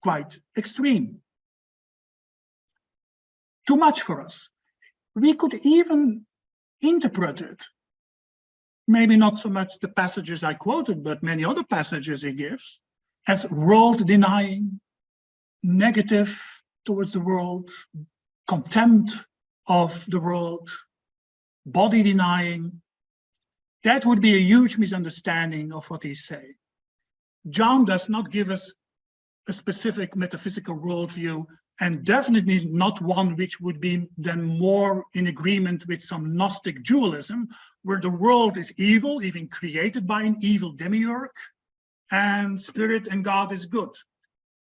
quite extreme. Too much for us. We could even interpret it, maybe not so much the passages I quoted, but many other passages he gives, as world denying, negative towards the world, contempt of the world, body denying. That would be a huge misunderstanding of what he's saying. John does not give us a specific metaphysical worldview, and definitely not one which would be then more in agreement with some Gnostic dualism, where the world is evil, even created by an evil demiurge, and spirit and God is good.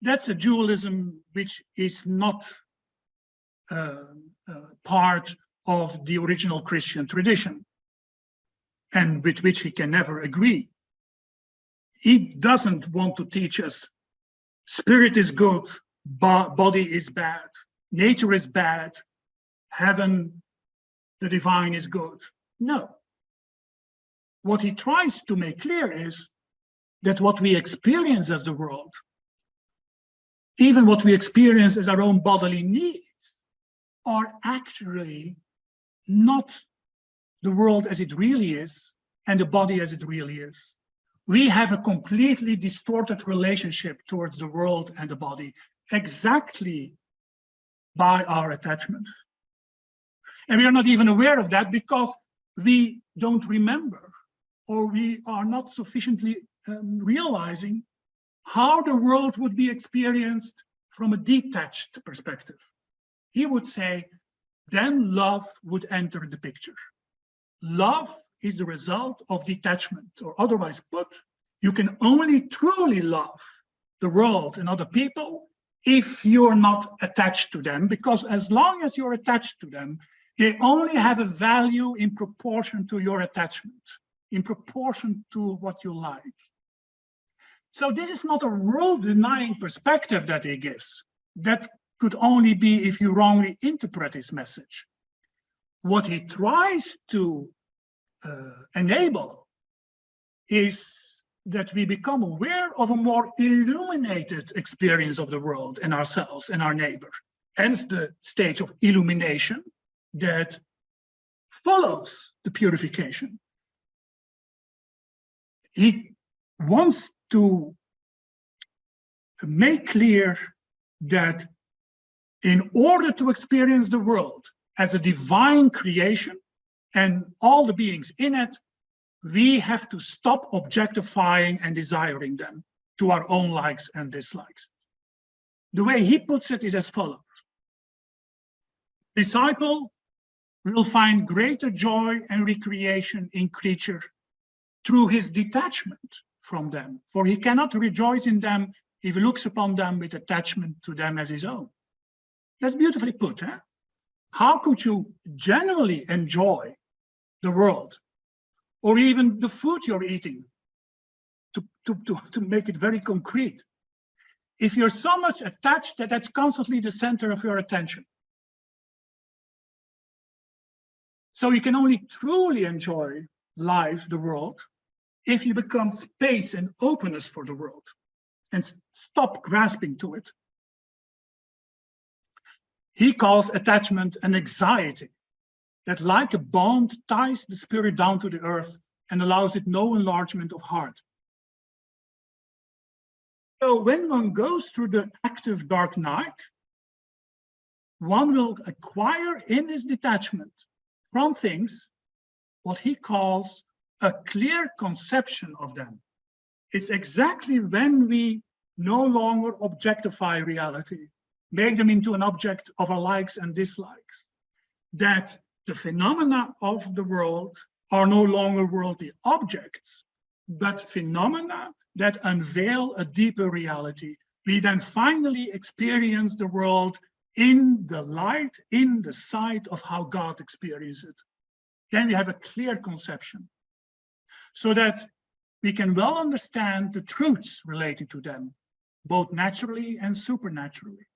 That's a dualism which is not part of the original Christian tradition, and with which he can never agree. He doesn't want to teach us spirit is good, body is bad, nature is bad, heaven, the divine is good. No. What he tries to make clear is that what we experience as the world, even what we experience as our own bodily needs, are actually not the world as it really is and the body as it really is. We have a completely distorted relationship towards the world and the body, exactly by our attachment. And we are not even aware of that because we don't remember, or we are not sufficiently realizing how the world would be experienced from a detached perspective. He would say, then love would enter the picture. Love is the result of detachment, or otherwise put, you can only truly love the world and other people if you're not attached to them, because as long as you're attached to them, they only have a value in proportion to your attachment, in proportion to what you like. So this is not a world-denying perspective that he gives. That could only be if you wrongly interpret his message. What he tries to enable is that we become aware of a more illuminated experience of the world and ourselves and our neighbor. Hence the stage of illumination that follows the purification. He wants to make clear that in order to experience the world as a divine creation and all the beings in it, we have to stop objectifying and desiring them to our own likes and dislikes. The way he puts it is as follows. Disciple will find greater joy and recreation in creature through his detachment from them, for he cannot rejoice in them if he looks upon them with attachment to them as his own. That's beautifully put, huh? How could you genuinely enjoy the world, or even the food you're eating, to make it very concrete, if you're so much attached that that's constantly the center of your attention? So you can only truly enjoy life, the world, if you become space and openness for the world and stop grasping to it. He calls attachment an anxiety that, like a bond, ties the spirit down to the earth and allows it no enlargement of heart. So when one goes through the active dark night, one will acquire in his detachment from things what he calls a clear conception of them. It's exactly when we no longer objectify reality, make them into an object of our likes and dislikes, that the phenomena of the world are no longer worldly objects, but phenomena that unveil a deeper reality, we then finally experience the world in the light, in the sight of how God experiences it. Then we have a clear conception, so that we can well understand the truths related to them, both naturally and supernaturally.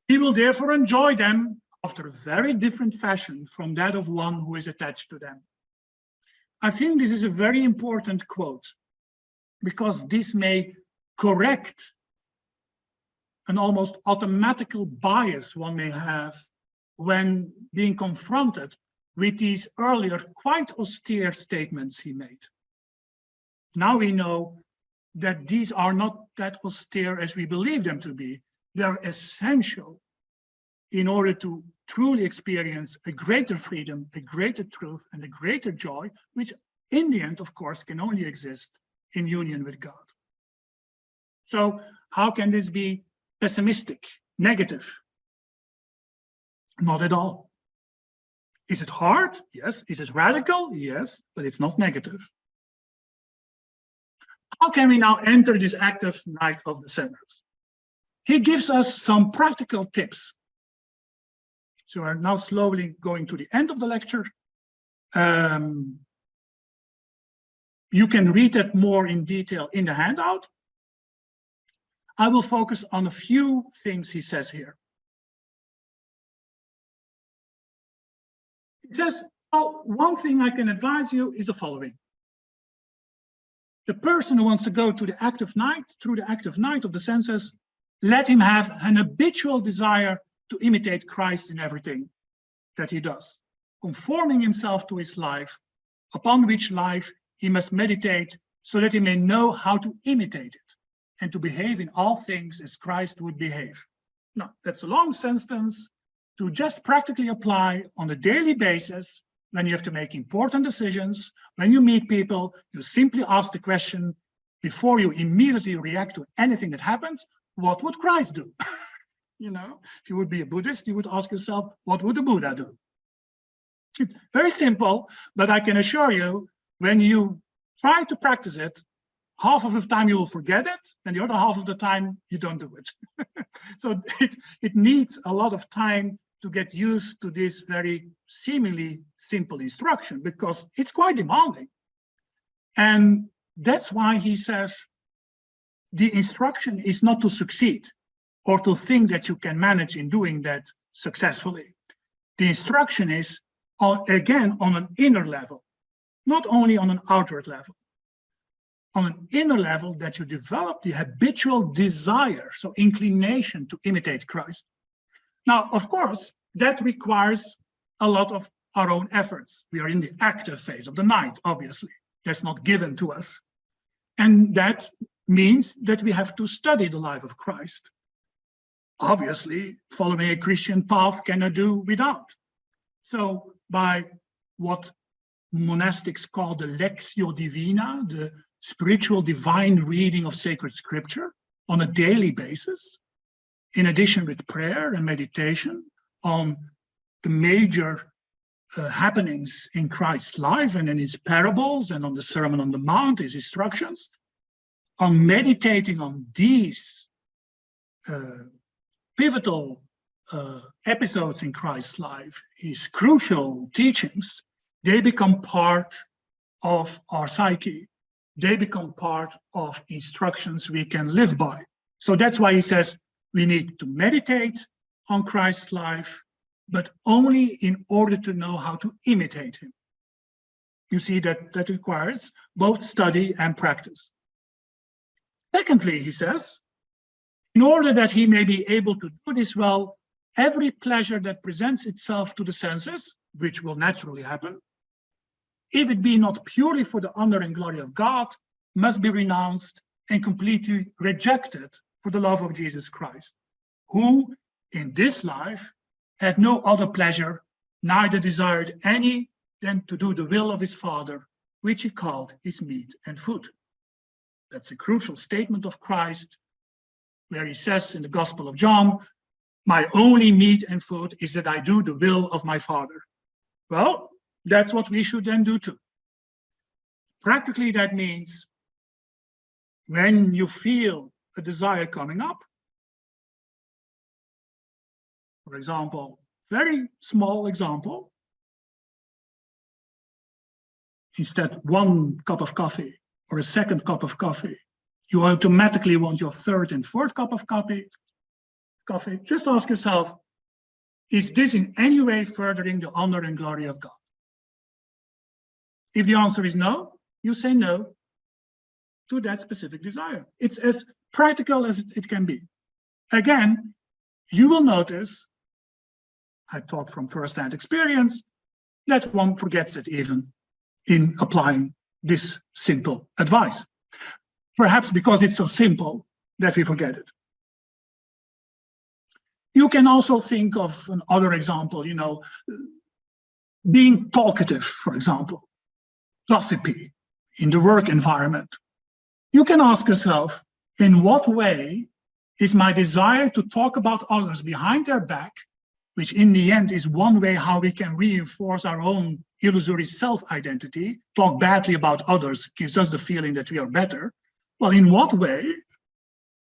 We will therefore enjoy them after a very different fashion from that of one who is attached to them. I think this is a very important quote, because this may correct an almost automatical bias one may have when being confronted with these earlier quite austere statements he made. Now we know that these are not that austere as we believe them to be. They're essential in order to truly experience a greater freedom, a greater truth, and a greater joy, which in the end, of course, can only exist in union with God. So how can this be pessimistic, negative? Not at all. Is it hard? Yes. Is it radical? Yes, but it's not negative. How can we now enter this active night of the senses? He gives us some practical tips. So we're now slowly going to the end of the lecture. You can read it more in detail in the handout. I will focus on a few things he says here. He says, oh, one thing I can advise you is the following. The person who wants to go to the active night, through the active night of the senses, let him have an habitual desire to imitate Christ in everything that he does, conforming himself to his life, upon which life he must meditate, so that he may know how to imitate it and to behave in all things as Christ would behave. Now, that's a long sentence to just practically apply on a daily basis. When you have to make important decisions, when you meet people, you simply ask the question, before you immediately react to anything that happens, what would Christ do? You know, if you would be a Buddhist, you would ask yourself, what would the Buddha do? It's very simple, but I can assure you, when you try to practice it, half of the time you will forget it, and the other half of the time you don't do it. So it needs a lot of time to get used to this very seemingly simple instruction, because it's quite demanding. And that's why he says the instruction is not to succeed or to think that you can manage in doing that successfully. The instruction is, again, on an inner level, not only on an outward level. On an inner level, that you develop the habitual desire, so inclination to imitate Christ. Now, of course, that requires a lot of our own efforts. We are in the active phase of the night, obviously. That's not given to us. And that means that we have to study the life of Christ. Obviously, following a Christian path cannot do without. So by what monastics call the Lectio Divina, the spiritual divine reading of sacred scripture on a daily basis, in addition with prayer and meditation on the major happenings in Christ's life and in his parables and on the Sermon on the Mount, his instructions, on meditating on these pivotal episodes in Christ's life, his crucial teachings, they become part of our psyche. They become part of instructions we can live by. So that's why he says we need to meditate on Christ's life, but only in order to know how to imitate him. You see that requires both study and practice. Secondly, he says, in order that he may be able to do this well, every pleasure that presents itself to the senses, which will naturally happen, if it be not purely for the honor and glory of God, must be renounced and completely rejected for the love of Jesus Christ, who in this life had no other pleasure, neither desired any than to do the will of his Father, which he called his meat and food. That's a crucial statement of Christ, where he says in the Gospel of John, my only meat and food is that I do the will of my Father. Well, that's what we should then do too. Practically, that means when you feel a desire coming up, for example, very small example, instead 1 cup of coffee or a second cup of coffee, you automatically want your 3rd and 4th cup of coffee. Just ask yourself, is this in any way furthering the honor and glory of God? If the answer is no, you say no to that specific desire. It's as practical as it can be. Again, you will notice, I talk from first-hand experience, that one forgets it even in applying this simple advice. Perhaps because it's so simple that we forget it. You can also think of another example, being talkative, for example, gossipy in the work environment. You can ask yourself, in what way is my desire to talk about others behind their back, which in the end is one way how we can reinforce our own illusory self-identity, talk badly about others gives us the feeling that we are better. Well, in what way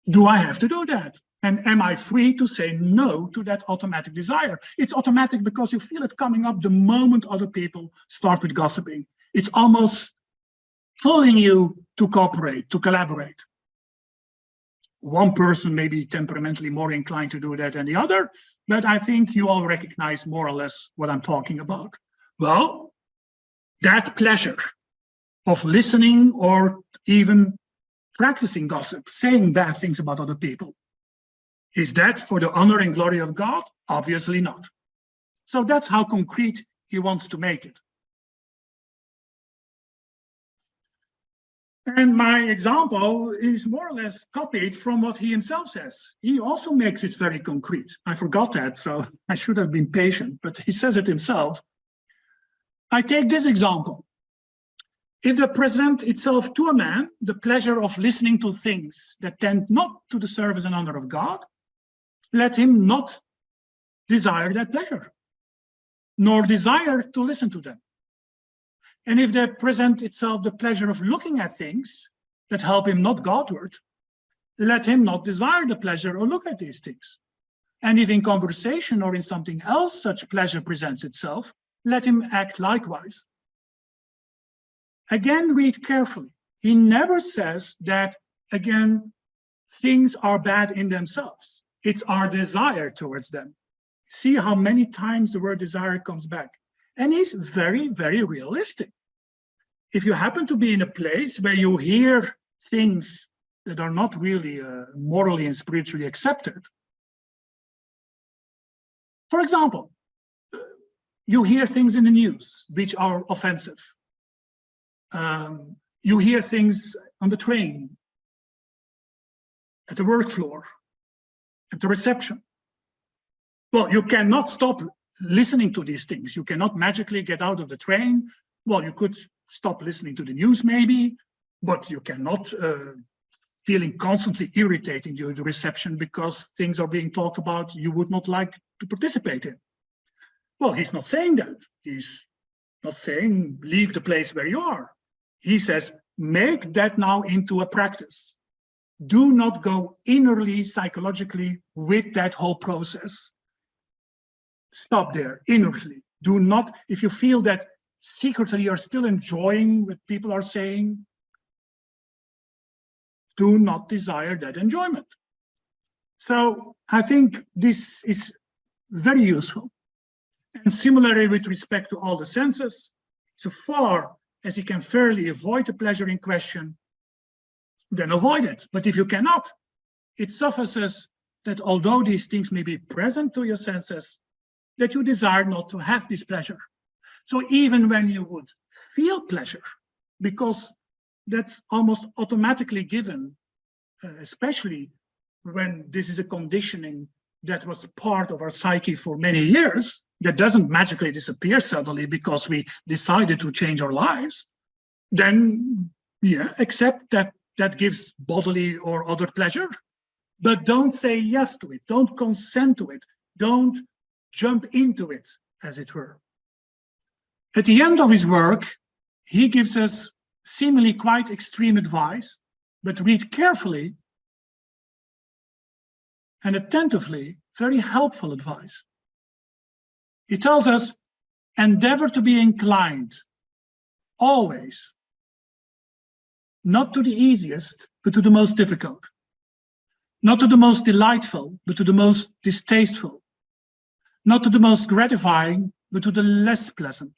do I have to do that? And am I free to say no to that automatic desire? It's automatic because you feel it coming up the moment other people start with gossiping. It's almost telling you to cooperate, to collaborate. One person may be temperamentally more inclined to do that than the other, but I think you all recognize more or less what I'm talking about. Well, that pleasure of listening or even practicing gossip, saying bad things about other people, is that for the honor and glory of God? Obviously not. So that's how concrete he wants to make it. And my example is more or less copied from what he himself says. He also makes it very concrete. I forgot that, so I should have been patient, but he says it himself. I take this example. If there present itself to a man the pleasure of listening to things that tend not to the service and honor of God, let him not desire that pleasure, nor desire to listen to them. And if there present itself the pleasure of looking at things that help him not Godward, let him not desire the pleasure or look at these things. And if in conversation or in something else such pleasure presents itself, let him act likewise. Again, read carefully. He never says that, again, things are bad in themselves. It's our desire towards them. See how many times the word desire comes back. And he's very, very realistic. If you happen to be in a place where you hear things that are not really morally and spiritually accepted, for example, you hear things in the news which are offensive. You hear things on the train, at the work floor, at the reception. Well, you cannot stop listening to these things. You cannot magically get out of the train. Well, you could stop listening to the news maybe, but you cannot feeling constantly irritating during the reception because things are being talked about you would not like to participate in. Well, he's not saying that. He's not saying leave the place where you are. He says, make that now into a practice. Do not go innerly, psychologically with that whole process. Stop there, inwardly. Do not, if you feel that secretly you're still enjoying what people are saying, do not desire that enjoyment. So I think this is very useful. And similarly with respect to all the senses, so far as you can fairly avoid the pleasure in question, then avoid it. But if you cannot, it suffices that although these things may be present to your senses, that you desire not to have this pleasure. So even when you would feel pleasure, because that's almost automatically given, especially when this is a conditioning that was part of our psyche for many years, that doesn't magically disappear suddenly because we decided to change our lives, then yeah, accept that that gives bodily or other pleasure, but don't say yes to it, don't consent to it, don't jump into it, as it were. At the end of his work, he gives us seemingly quite extreme advice but read carefully and attentively very helpful advice. He tells us, endeavor to be inclined, always, not to the easiest, but to the most difficult, not to the most delightful, but to the most distasteful, not to the most gratifying, but to the less pleasant,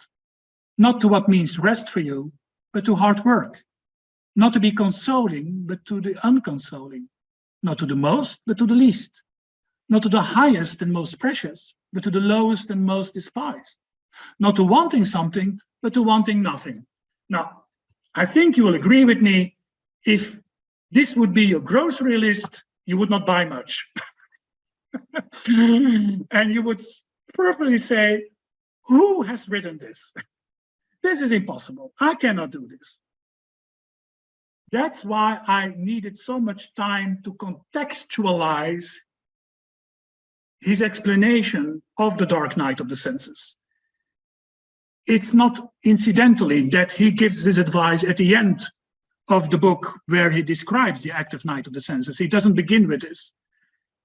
not to what means rest for you, but to hard work, not to be consoling, but to the unconsoling, not to the most, but to the least, not to the highest and most precious, but to the lowest and most despised, not to wanting something, but to wanting nothing. Now, I think you will agree with me, if this would be your grocery list, you would not buy much. And you would probably say, who has written this? This is impossible. I cannot do this. That's why I needed so much time to contextualize his explanation of the dark night of the senses. It's not incidentally that he gives this advice at the end of the book where he describes the active night of the senses. He doesn't begin with this.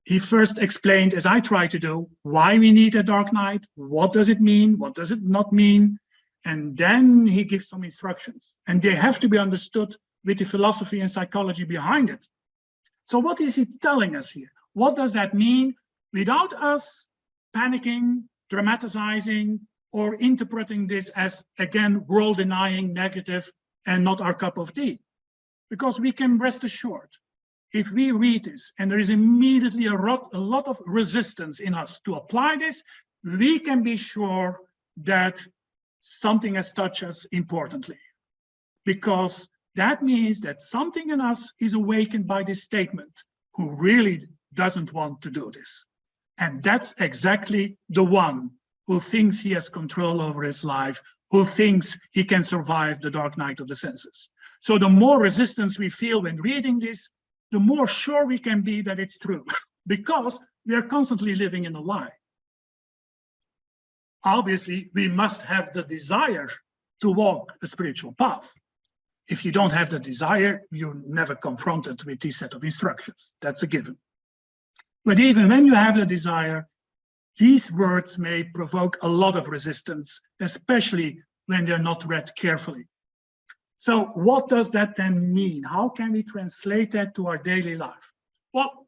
He first explained, as I try to do, why we need a dark night, what does it mean, what does it not mean, and then he gives some instructions. And they have to be understood with the philosophy and psychology behind it. So what is he telling us here? What does that mean? Without us panicking, dramatizing, or interpreting this as, again, world-denying, negative, and not our cup of tea. Because we can rest assured, if we read this and there is immediately a lot of resistance in us to apply this, we can be sure that something has touched us importantly. Because that means that something in us is awakened by this statement, who really doesn't want to do this. And that's exactly the one who thinks he has control over his life, who thinks he can survive the dark night of the senses. So the more resistance we feel when reading this, the more sure we can be that it's true, because we are constantly living in a lie. Obviously, we must have the desire to walk a spiritual path. If you don't have the desire, you're never confronted with this set of instructions. That's a given. But even when you have the desire, these words may provoke a lot of resistance, especially when they're not read carefully. So what does that then mean? How can we translate that to our daily life? Well,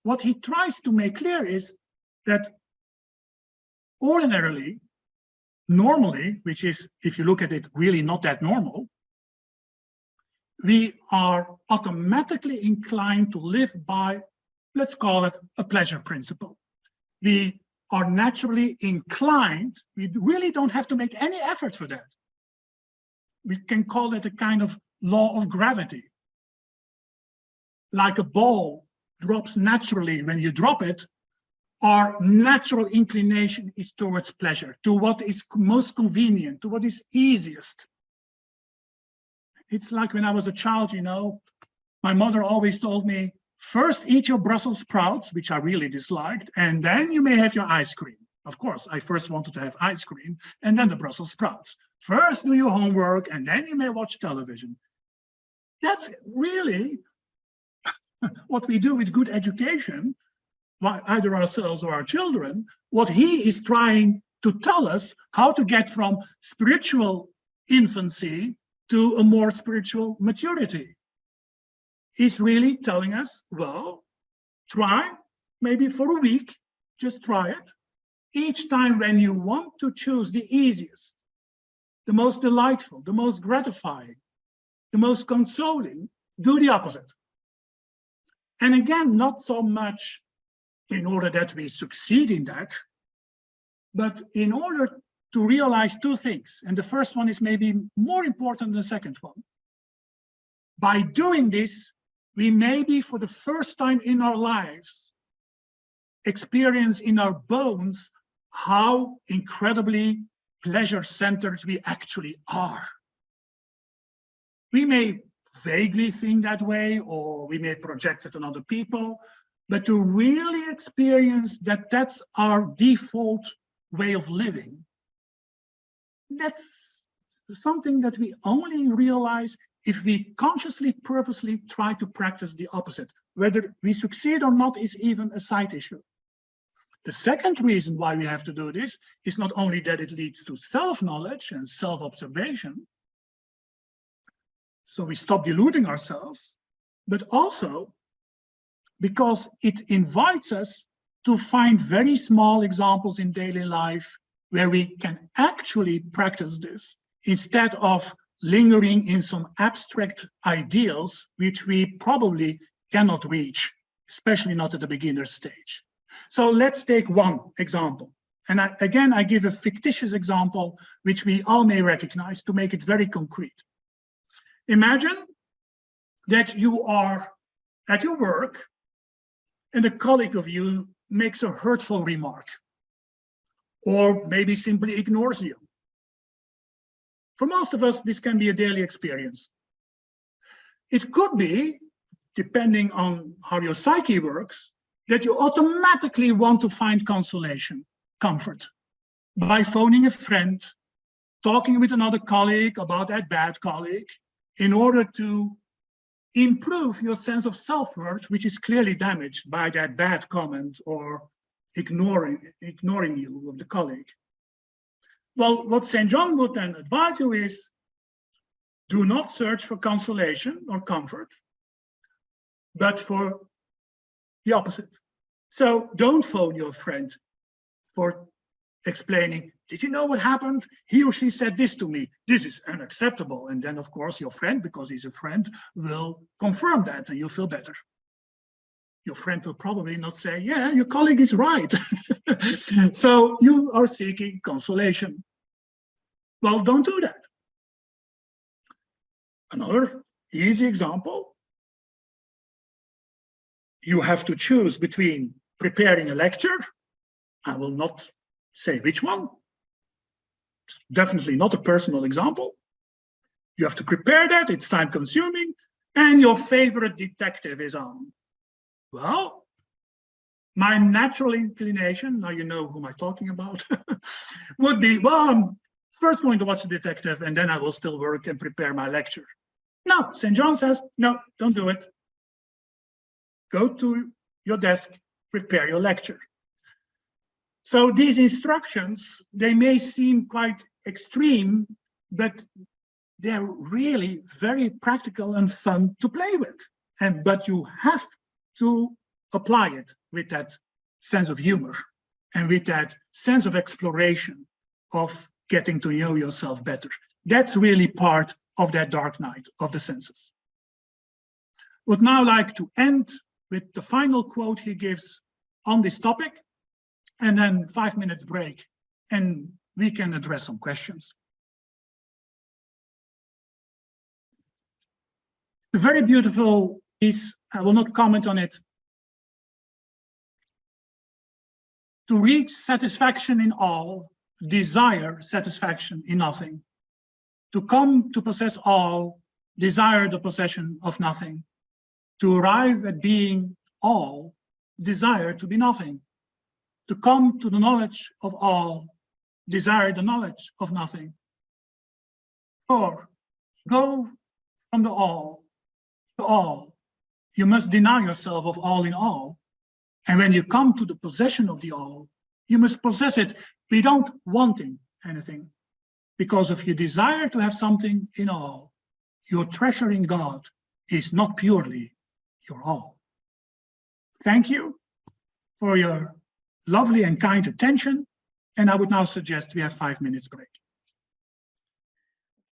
what he tries to make clear is that ordinarily, normally, which is, if you look at it, really not that normal, we are automatically inclined to live by, let's call it a pleasure principle. We are naturally inclined, we really don't have to make any effort for that. We can call it a kind of law of gravity. Like a ball drops naturally when you drop it, our natural inclination is towards pleasure, to what is most convenient, to what is easiest. It's like when I was a child, you know, my mother always told me, first eat your Brussels sprouts, which I really disliked, and then you may have your ice cream. Of course, I first wanted to have ice cream and then the Brussels sprouts. First do your homework and then you may watch television. That's really what we do with good education, either ourselves or our children. What he is trying to tell us how to get from spiritual infancy to a more spiritual maturity. He's really telling us, well, try maybe for a week, just try it. Each time when you want to choose the easiest, the most delightful, the most gratifying, the most consoling, do the opposite. And again, not so much in order that we succeed in that, but in order to realize two things. And the first one is maybe more important than the second one. By doing this, we maybe for the first time in our lives experience in our bones how incredibly pleasure-centered we actually are. We may vaguely think that way, or we may project it on other people, but to really experience that that's our default way of living, that's something that we only realize if we consciously, purposely try to practice the opposite. Whether we succeed or not is even a side issue. The second reason why we have to do this is not only that it leads to self-knowledge and self-observation, so we stop deluding ourselves, but also because it invites us to find very small examples in daily life where we can actually practice this, instead of lingering in some abstract ideals which we probably cannot reach, especially not at the beginner stage. So let's take one example. And I give a fictitious example which we all may recognize to make it very concrete. Imagine that you are at your work and a colleague of you makes a hurtful remark, or maybe simply ignores you. For most of us, this can be a daily experience. It could be, depending on how your psyche works, that you automatically want to find consolation, comfort, by phoning a friend, talking with another colleague about that bad colleague, in order to improve your sense of self-worth, which is clearly damaged by that bad comment or ignoring you of the colleague. Well, what St. John would then advise you is, do not search for consolation or comfort, but for the opposite. So don't phone your friend for explaining, did you know what happened? He or she said this to me. This is unacceptable. And then, of course, your friend, because he's a friend, will confirm that and you'll feel better. Your friend will probably not say, yeah, your colleague is right. So you are seeking consolation. Well, don't do that. Another easy example. You have to choose between preparing a lecture. I will not say which one. It's definitely not a personal example. You have to prepare that, it's time consuming, and your favorite detective is on. Well, my natural inclination, now you know who I'm talking about, would be, well, I'm first going to watch the detective and then I will still work and prepare my lecture. No, St. John says, no, don't do it. Go to your desk, prepare your lecture. So these instructions, they may seem quite extreme, but they're really very practical and fun to play with. But you have to apply it with that sense of humor and with that sense of exploration of getting to know yourself better. That's really part of that dark night of the senses. Would now like to end with the final quote he gives on this topic, and then 5 minutes break, and we can address some questions. A very beautiful piece, I will not comment on it. To reach satisfaction in all, desire satisfaction in nothing. To come to possess all, desire the possession of nothing. To arrive at being all, desire to be nothing. To come to the knowledge of all, desire the knowledge of nothing. Or go from the all to all. You must deny yourself of all in all. And when you come to the possession of the all, you must possess it without wanting anything. Because if you desire to have something in all, your treasure in God is not purely your all. Thank you for your lovely and kind attention. And I would now suggest we have 5 minutes break.